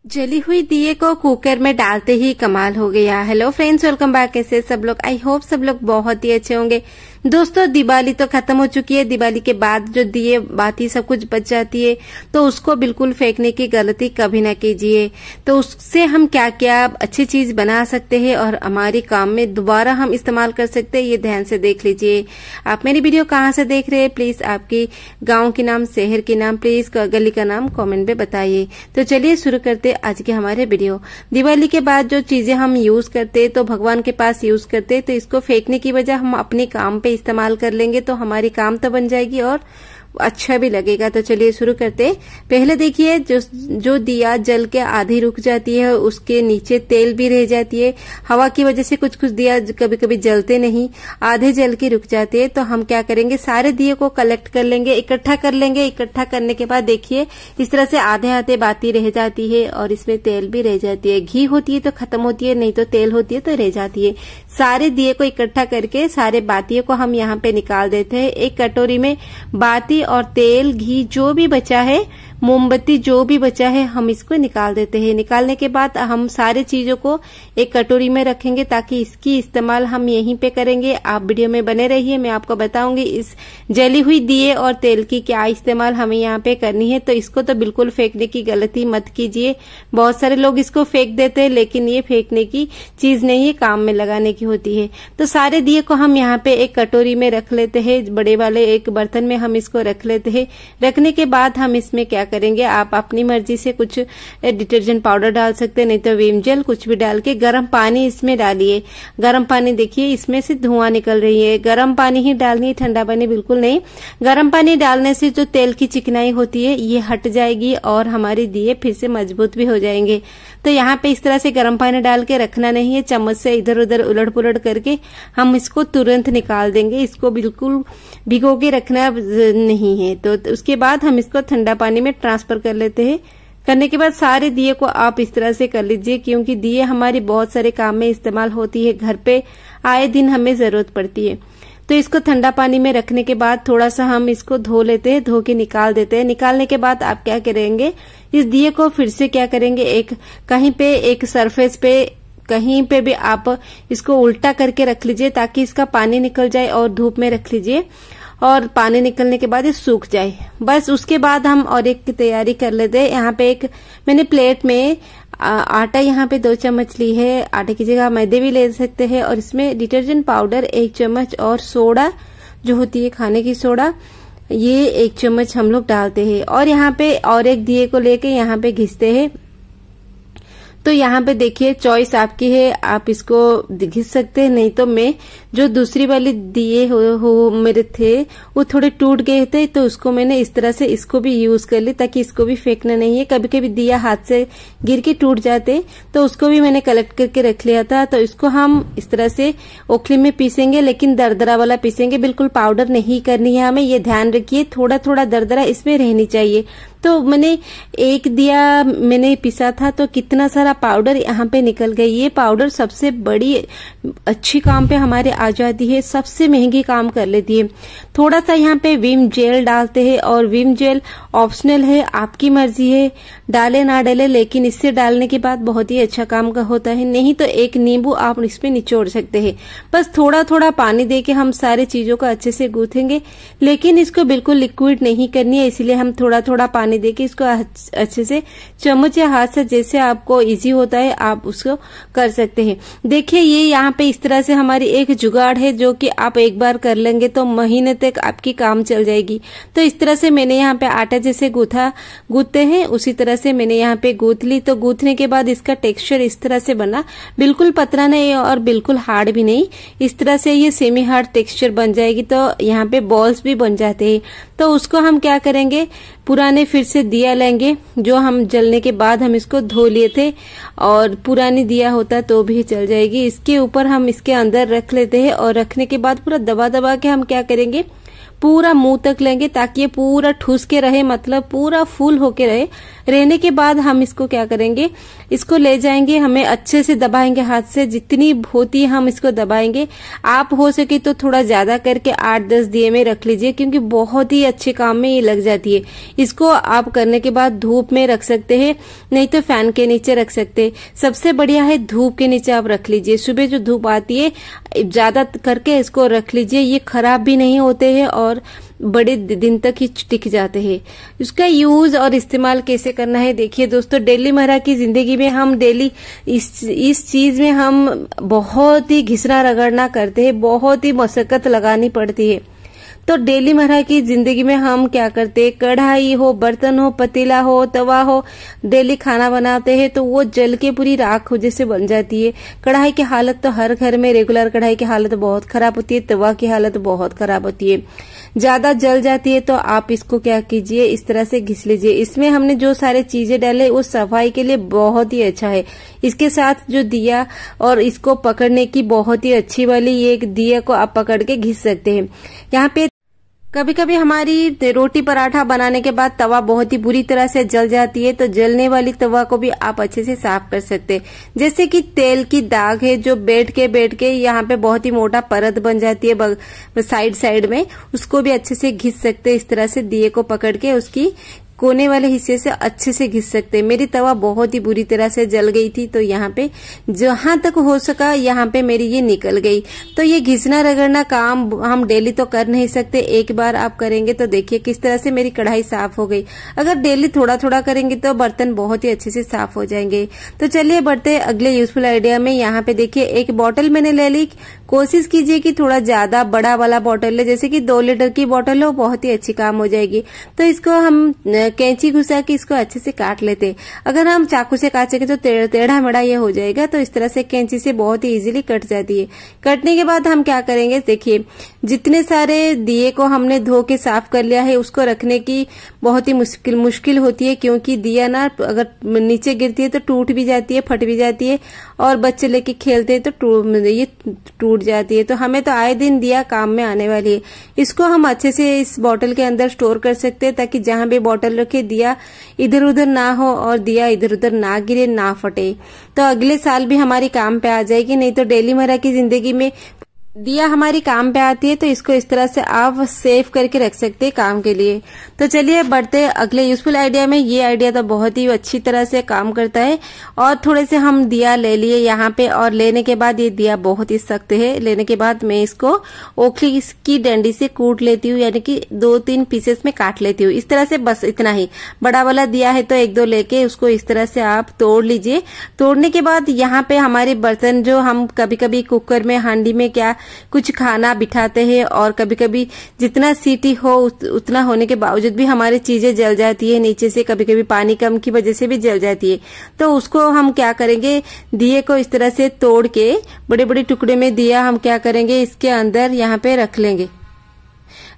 जली हुई दिए को कुकर में डालते ही कमाल हो गया। Hello friends, welcome back. कैसे सब लोग? आई होप सब लोग बहुत ही अच्छे होंगे। दोस्तों, दिवाली तो खत्म हो चुकी है। दिवाली के बाद जो दिए बाती सब कुछ बच जाती है तो उसको बिल्कुल फेंकने की गलती कभी ना कीजिए। तो उससे हम क्या क्या अच्छी चीज बना सकते हैं और हमारे काम में दोबारा हम इस्तेमाल कर सकते हैं, ये ध्यान से देख लीजिए। आप मेरी वीडियो कहाँ से देख रहे हैं, प्लीज आपकी गाँव के नाम, शहर के नाम, प्लीज गली का नाम कॉमेंट में बताइए। तो चलिए शुरू करते आज के हमारे वीडियो। दिवाली के बाद जो चीजें हम यूज करते तो भगवान के पास यूज करते, तो इसको फेंकने की बजाय हम अपने काम पे इस्तेमाल कर लेंगे तो हमारी काम तो बन जाएगी और अच्छा भी लगेगा। तो चलिए शुरू करते। पहले देखिए, जो दिया जल के आधी रुक जाती है उसके नीचे तेल भी रह जाती है। हवा की वजह से कुछ कुछ दिया कभी कभी जलते नहीं, आधे जल के रुक जाते हैं। तो हम क्या करेंगे, सारे दिए को कलेक्ट कर लेंगे, इकट्ठा कर लेंगे। इकट्ठा करने के बाद देखिए इस तरह से आधे आधे बाती रह जाती है और इसमें तेल भी रह जाती है। घी होती है तो खत्म होती है, नहीं तो तेल होती है तो रह जाती है। सारे दिए को इकट्ठा करके सारे बातियों को हम यहाँ पे निकाल देते हैं। एक कटोरी में बाती और तेल, घी जो भी बचा है, मोमबत्ती जो भी बचा है, हम इसको निकाल देते हैं। निकालने के बाद हम सारे चीजों को एक कटोरी में रखेंगे ताकि इसकी इस्तेमाल हम यहीं पे करेंगे। आप वीडियो में बने रहिए, मैं आपको बताऊंगी इस जली हुई दिए और तेल की क्या इस्तेमाल हमें यहाँ पे करनी है। तो इसको तो बिल्कुल फेंकने की गलती मत कीजिए। बहुत सारे लोग इसको फेंक देते हैं, लेकिन ये फेंकने की चीज नहीं है, काम में लगाने की होती है। तो सारे दिए को हम यहाँ पे एक कटोरी में रख लेते हैं। बड़े वाले एक बर्तन में हम इसको रख लेते हैं। रखने के बाद हम इसमें क्या करेंगे, आप अपनी मर्जी से कुछ डिटर्जेंट पाउडर डाल सकते हैं, नहीं तो विम जेल कुछ भी डाल के गर्म पानी इसमें डालिए। गर्म पानी देखिए इसमें से धुआं निकल रही है। गर्म पानी ही डालनी है, ठंडा पानी बिल्कुल नहीं। गर्म पानी डालने से जो तेल की चिकनाई होती है ये हट जाएगी और हमारी दिए फिर से मजबूत भी हो जाएंगे। तो यहाँ पे इस तरह से गर्म पानी डाल के रखना नहीं है, चम्मच से इधर उधर उलट पुलट करके हम इसको तुरंत निकाल देंगे। इसको बिल्कुल भिगो के रखना नहीं है। तो उसके बाद हम इसको ठंडा पानी में ट्रांसफर कर लेते हैं। करने के बाद सारे दिए को आप इस तरह से कर लीजिए, क्योंकि दिए हमारी बहुत सारे काम में इस्तेमाल होती है, घर पे आए दिन हमें जरूरत पड़ती है। तो इसको ठंडा पानी में रखने के बाद थोड़ा सा हम इसको धो लेते हैं, धो के निकाल देते हैं। निकालने के बाद आप क्या करेंगे, इस दिए को फिर से क्या करेंगे, एक कहीं पे एक सरफेस पे कहीं पे भी आप इसको उल्टा करके रख लीजिए ताकि इसका पानी निकल जाए और धूप में रख लीजिए और पानी निकलने के बाद ये सूख जाए। बस उसके बाद हम और एक की तैयारी कर लेते हैं। यहाँ पे एक मैंने प्लेट में आटा यहाँ पे 2 चम्मच ली है। आटे की जगह मैदे भी ले सकते हैं और इसमें डिटर्जेंट पाउडर 1 चम्मच और सोडा जो होती है खाने की सोडा, ये 1 चम्मच हम लोग डालते हैं। और यहाँ पे और एक दिए को लेके यहाँ पे घिसते हैं। तो यहाँ पे देखिए चॉइस आपकी है, आप इसको घिस सकते हैं, नहीं तो मैं जो दूसरी वाली दिए हो मेरे थे वो थोड़े टूट गए थे, तो उसको मैंने इस तरह से इसको भी यूज कर ली ताकि इसको भी फेंकना नहीं है। कभी कभी दिया हाथ से गिर के टूट जाते, तो उसको भी मैंने कलेक्ट करके रख लिया था। तो इसको हम इस तरह से ओखली में पीसेंगे, लेकिन दरदरा वाला पीसेंगे, बिल्कुल पाउडर नहीं करनी है हमें, ये ध्यान रखिए। थोड़ा थोड़ा दरदरा इसमें रहनी चाहिए। तो मैंने एक दिया मैंने पिसा था तो कितना सारा पाउडर यहाँ पे निकल गई। ये पाउडर सबसे बड़ी अच्छी काम पे हमारे आ जाती है, सबसे महंगी काम कर लेती है। थोड़ा सा यहाँ पे विम जेल डालते हैं और विम जेल ऑप्शनल है, आपकी मर्जी है डाले ना डाले, लेकिन इससे डालने के बाद बहुत ही अच्छा काम का होता है। नहीं तो एक नींबू आप इसमें निचोड़ सकते हैं। बस थोड़ा थोड़ा पानी देके हम सारी चीजों को अच्छे से गूंथेंगे, लेकिन इसको बिल्कुल लिक्विड नहीं करनी है, इसलिए हम थोड़ा थोड़ा पानी देके इसको अच्छे से चम्मच या हाथ से जैसे आपको इजी होता है आप उसको कर सकते हैं। देखिए ये यहाँ पे इस तरह से हमारी एक जुगाड़ है जो कि आप एक बार कर लेंगे तो महीने तक आपकी काम चल जाएगी। तो इस तरह से मैंने यहाँ पे आटा जैसे गूंथते हैं उसी तरह से मैंने यहाँ पे गूंथ ली। तो गूंथने के बाद इसका टेक्सचर इस तरह से बना, बिल्कुल पतला नहीं और बिल्कुल हार्ड भी नहीं, इस तरह से ये सेमी हार्ड टेक्सचर बन जाएगी। तो यहाँ पे बॉल्स भी बन जाते हैं। तो उसको हम क्या करेंगे, पुराने फिर से दिया लेंगे जो हम जलने के बाद हम इसको धो लिए थे, और पुरानी दिया होता तो भी चल जाएगी। इसके ऊपर हम इसके अंदर रख लेते हैं और रखने के बाद पूरा दबा दबा के हम क्या करेंगे, पूरा मुंह तक लेंगे ताकि ये पूरा ठूस के रहे, मतलब पूरा फुल होके रहे। रहने के बाद हम इसको क्या करेंगे, इसको ले जाएंगे, हमें अच्छे से दबाएंगे हाथ से, जितनी होती है हम इसको दबाएंगे। आप हो सके तो थोड़ा ज्यादा करके 8-10 दिए में रख लीजिए, क्योंकि बहुत ही अच्छे काम में ये लग जाती है। इसको आप करने के बाद धूप में रख सकते हैं, नहीं तो फैन के नीचे रख सकते हैं। सबसे बढ़िया है धूप के नीचे आप रख लीजिए। सुबह जो धूप आती है ज्यादा करके इसको रख लीजिए, ये खराब भी नहीं होते हैं और बड़े दिन तक ही टिक जाते हैं। इसका यूज और इस्तेमाल कैसे करना है देखिए दोस्तों, डेली मर्रा की जिंदगी में हम डेली इस चीज में हम बहुत ही घिसना रगड़ना करते हैं, बहुत ही मशक्कत लगानी पड़ती है। तो डेली मर्रा की जिंदगी में हम क्या करते हैं, कढ़ाई हो, बर्तन हो, पतीला हो, तवा हो, डेली खाना बनाते हैं तो वो जल के पूरी राख हो जैसे बन जाती है। कढ़ाई की हालत तो हर घर में, रेगुलर कढ़ाई की हालत बहुत खराब होती है, तवा की हालत बहुत खराब होती है, ज्यादा जल जाती है। तो आप इसको क्या कीजिए, इस तरह से घिस लीजिए। इसमें हमने जो सारे चीजें डाले वो सफाई के लिए बहुत ही अच्छा है। इसके साथ जो दिया और इसको पकड़ने की बहुत ही अच्छी वाली ये एक दिया को आप पकड़ के घिस सकते हैं। यहाँ पे कभी कभी हमारी रोटी पराठा बनाने के बाद तवा बहुत ही बुरी तरह से जल जाती है, तो जलने वाली तवा को भी आप अच्छे से साफ कर सकते हैं। जैसे कि तेल की दाग है जो बैठ के यहाँ पे बहुत ही मोटा परत बन जाती है साइड में, उसको भी अच्छे से घिस सकते हैं। इस तरह से दिए को पकड़ के उसकी कोने वाले हिस्से से अच्छे से घिस सकते हैं। मेरी तवा बहुत ही बुरी तरह से जल गई थी, तो यहाँ पे जहां तक हो सका यहाँ पे मेरी ये निकल गई। तो ये घिसना रगड़ना काम हम डेली तो कर नहीं सकते, एक बार आप करेंगे तो देखिए किस तरह से मेरी कढ़ाई साफ हो गई। अगर डेली थोड़ा थोड़ा करेंगे तो बर्तन बहुत ही अच्छे से साफ हो जाएंगे। तो चलिए बढ़ते अगले यूजफुल आइडिया में। यहाँ पे देखिए एक बॉटल मैंने ले ली, कोशिश कीजिए कि थोड़ा ज्यादा बड़ा वाला बॉटल ले, जैसे कि 2 लीटर की बॉटल हो, बहुत ही अच्छी काम हो जाएगी। तो इसको हम कैंची घुसा के इसको अच्छे से काट लेते। अगर हम चाकू से काटेंगे तो टेढ़ा मेढ़ा ये हो जाएगा, तो इस तरह से कैंची से बहुत ही इजीली कट जाती है। कटने के बाद हम क्या करेंगे, देखिए जितने सारे दिए को हमने धो के साफ कर लिया है उसको रखने की बहुत ही मुश्किल होती है, क्योंकि दिया ना अगर नीचे गिरती है तो टूट भी जाती है, फट भी जाती है, और बच्चे लेके खेलते हैं तो ये टूट जाती है। तो हमें तो आए दिन दिया काम में आने वाली है। इसको हम अच्छे से इस बोतल के अंदर स्टोर कर सकते हैं, ताकि जहां भी बोतल रखे दिया इधर उधर ना हो और दिया इधर उधर ना गिरे, ना फटे। तो अगले साल भी हमारी काम पे आ जाएगी। नहीं तो डेली मर्रा की जिंदगी में दिया हमारी काम पे आती है, तो इसको इस तरह से आप सेव करके रख सकते हैं काम के लिए। तो चलिए बढ़ते अगले यूजफुल आइडिया में। ये आइडिया तो बहुत ही अच्छी तरह से काम करता है। और थोड़े से हम दिया ले लिए यहाँ पे, और लेने के बाद ये दिया बहुत ही सख्त है। लेने के बाद मैं इसको ओखली की डंडी से कूट लेती हूँ, यानी कि 2-3 पीसेस में काट लेती हूँ। इस तरह से बस इतना ही। बड़ा वाला दिया है तो 1-2 लेके उसको इस तरह से आप तोड़ लीजिए। तोड़ने के बाद यहाँ पे हमारे बर्तन जो हम कभी कभी कुकर में, हांडी में क्या कुछ खाना बिठाते हैं, और कभी कभी जितना सीटी हो उतना होने के बावजूद भी हमारी चीजें जल जाती है नीचे से, कभी कभी पानी कम की वजह से भी जल जाती है। तो उसको हम क्या करेंगे, दिए को इस तरह से तोड़ के बड़े बड़े टुकड़े में दिया हम क्या करेंगे इसके अंदर यहाँ पे रख लेंगे।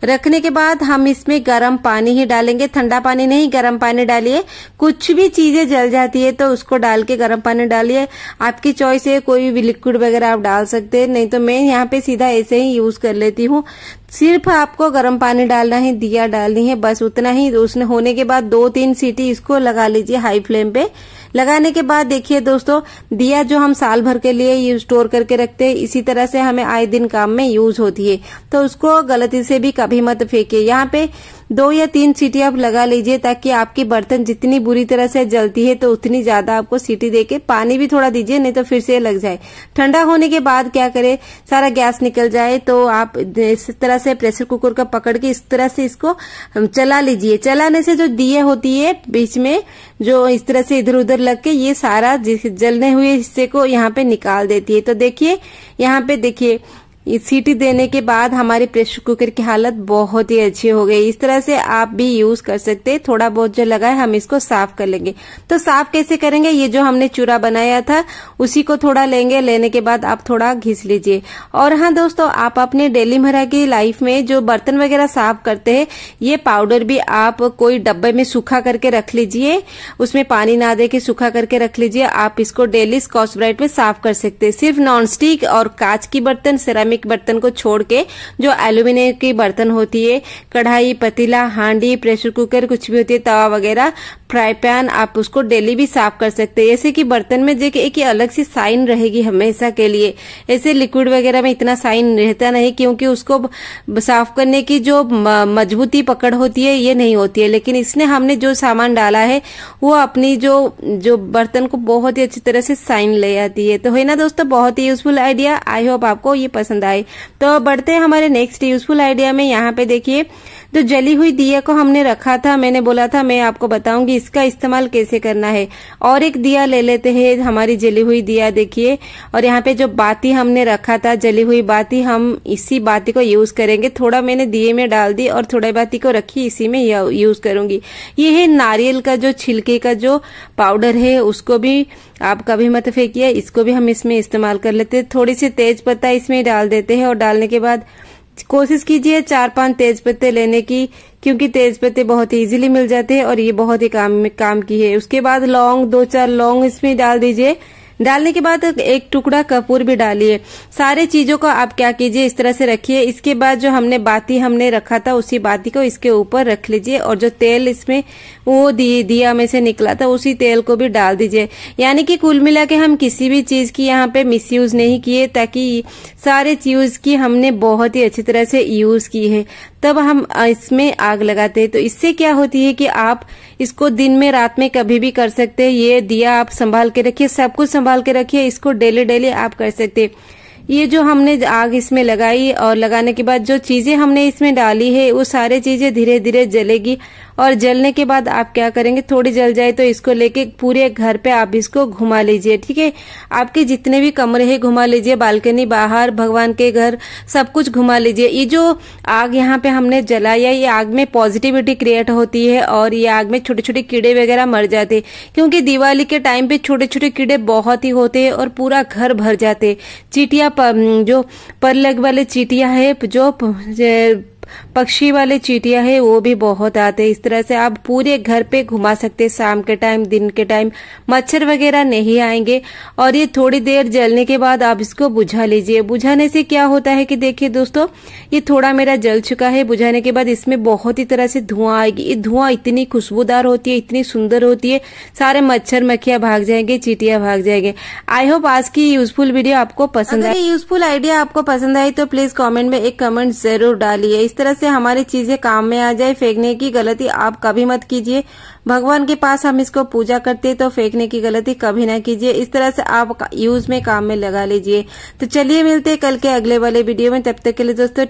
रखने के बाद हम इसमें गर्म पानी ही डालेंगे, ठंडा पानी नहीं, गर्म पानी डालिए। कुछ भी चीजें जल जाती है तो उसको डाल के गर्म पानी डालिए। आपकी चॉइस है, कोई भी लिक्विड वगैरह आप डाल सकते हैं, नहीं तो मैं यहाँ पे सीधा ऐसे ही यूज कर लेती हूँ। सिर्फ आपको गर्म पानी डालना है, दिया डालनी है, बस उतना ही। उसने होने के बाद 2-3 सीटी इसको लगा लीजिए हाई फ्लेम पे। लगाने के बाद देखिए दोस्तों, दिया जो हम साल भर के लिए स्टोर करके रखते हैं, इसी तरह से हमें आए दिन काम में यूज होती है। तो उसको गलती से भी कभी मत फेंकिए। यहाँ पे 2 या 3 सीटी आप लगा लीजिए, ताकि आपकी बर्तन जितनी बुरी तरह से जलती है तो उतनी ज्यादा आपको सीटी देके पानी भी थोड़ा दीजिए, नहीं तो फिर से लग जाए। ठंडा होने के बाद क्या करे, सारा गैस निकल जाए तो आप इस तरह से प्रेशर कुकर का पकड़ के इस तरह से इसको चला लीजिए। चलाने से जो दिए होती है बीच में जो इस तरह से इधर उधर लग के ये सारा जलने हुए हिस्से को यहाँ पे निकाल देती है। तो देखिए यहाँ पे देखिए सीटी देने के बाद हमारे प्रेशर कुकर की हालत बहुत ही अच्छी हो गई। इस तरह से आप भी यूज कर सकते हैं। थोड़ा बहुत जो लगा है हम इसको साफ कर लेंगे। तो साफ कैसे करेंगे, ये जो हमने चूरा बनाया था उसी को थोड़ा लेंगे, लेने के बाद आप थोड़ा घिस लीजिए। और हाँ दोस्तों, आप अपने डेली मर्रा की लाइफ में जो बर्तन वगैरह साफ करते हैं, ये पाउडर भी आप कोई डब्बे में सूखा करके रख लीजिए, उसमें पानी ना दे के सूखा करके रख लीजिए। आप इसको डेली स्कॉच ब्राइट में साफ कर सकते हैं। सिर्फ नॉन स्टिक और कांच की बर्तन, सेरामिक सिरामिक बर्तन को छोड़ के जो एल्यूमिनियम की बर्तन होती है, कढ़ाई, पतीला, हांडी, प्रेशर कुकर कुछ भी होती है, तवा वगैरह, फ्राई पैन, आप उसको डेली भी साफ कर सकते हैं। ऐसे कि बर्तन में जो एक अलग सी साइन रहेगी हमेशा के लिए। ऐसे लिक्विड वगैरह में इतना साइन रहता नहीं, क्योंकि उसको साफ करने की जो मजबूती पकड़ होती है ये नहीं होती है। लेकिन इसने हमने जो सामान डाला है वो अपनी जो बर्तन को बहुत ही अच्छी तरह से साइन ले आती है। तो है ना दोस्तों, बहुत ही यूजफुल आइडिया। आई होप आपको ये पसंद आए। तो बढ़ते हैं हमारे नेक्स्ट यूजफुल आइडिया में। यहाँ पे देखिए, जो जली हुई दिया को हमने रखा था, मैंने बोला था मैं आपको बताऊंगी इसका इस्तेमाल कैसे करना है। और एक दिया ले लेते हैं, हमारी जली हुई दिया देखिए। और यहाँ पे जो बाती हमने रखा था, जली हुई बाती, हम इसी बाती को यूज करेंगे। थोड़ा मैंने दिए में डाल दी और थोड़ा बाती को रखी, इसी में यूज करूंगी। ये है नारियल का जो छिलके का जो पाउडर है, उसको भी आप कभी मत फेंकिए, इसको भी हम इसमें इस्तेमाल कर लेते हैं। थोड़ी सी तेज पत्ता इसमें डाल देते हैं और डालने के बाद कोशिश कीजिए 4-5 तेज पत्ते लेने की, क्योंकि तेज पत्ते बहुत इजीली मिल जाते हैं और ये बहुत ही काम की है। उसके बाद लौंग, 2-4 लौंग इसमें डाल दीजिए। डालने के बाद एक टुकड़ा कपूर भी डालिए। सारे चीजों को आप क्या कीजिए, इस तरह से रखिए। इसके बाद जो हमने बाती हमने रखा था, उसी बाती को इसके ऊपर रख लीजिए और जो तेल इसमें वो दिया में से निकला था, उसी तेल को भी डाल दीजिए। यानी कि कुल मिला के हम किसी भी चीज की यहाँ पे मिसयूज नहीं किए, ताकि सारे चीज की हमने बहुत ही अच्छी तरह से यूज की है। तब हम इसमें आग लगाते हैं। तो इससे क्या होती है कि आप इसको दिन में, रात में कभी भी कर सकते हैं। ये दिया आप संभाल के रखिए, सब कुछ संभाल के रखिए। इसको डेली आप कर सकते हैं। ये जो हमने आग इसमें लगाई और लगाने के बाद जो चीजें हमने इसमें डाली है, वो सारे चीजें धीरे धीरे जलेगी। और जलने के बाद आप क्या करेंगे, थोड़ी जल जाए तो इसको लेके पूरे घर पे आप इसको घुमा लीजिए। ठीक है, आपके जितने भी कमरे हैं घुमा लीजिए, बालकनी, बाहर, भगवान के घर, सब कुछ घुमा लीजिए। ये जो आग यहाँ पे हमने जलाया, ये आग में पॉजिटिविटी क्रिएट होती है और ये आग में छोटे छोटे कीड़े वगैरह मर जाते हैं। क्योंकि दिवाली के टाइम पे छोटे छोटे कीड़े बहुत ही होते हैं और पूरा घर भर जाते। चींटियां, जो परलग वाले चींटियां है, जो पक्षी वाले चींटियां है, वो भी बहुत आते हैं। इस तरह से आप पूरे घर पे घुमा सकते हैं। शाम के टाइम, दिन के टाइम मच्छर वगैरह नहीं आएंगे। और ये थोड़ी देर जलने के बाद आप इसको बुझा लीजिए। बुझाने से क्या होता है कि देखिए दोस्तों, ये थोड़ा मेरा जल चुका है। बुझाने के बाद इसमें बहुत ही तरह से धुआं आएगी। ये धुआं इतनी खुशबूदार होती है, इतनी सुंदर होती है, सारे मच्छर मक्खियां भाग जाएंगे, चींटियां भाग जाएंगे। आई होप आज की यूजफुल वीडियो आपको पसंद आए। यूजफुल आइडिया आपको पसंद आई तो प्लीज कमेंट में एक कमेंट जरूर डालिए। इस तरह से हमारी चीजें काम में आ जाए। फेंकने की गलती आप कभी मत कीजिए। भगवान के पास हम इसको पूजा करते हैं, तो फेंकने की गलती कभी ना कीजिए। इस तरह से आप यूज में, काम में लगा लीजिए। तो चलिए मिलते हैं कल के अगले वाले वीडियो में। तब तक के लिए दोस्तों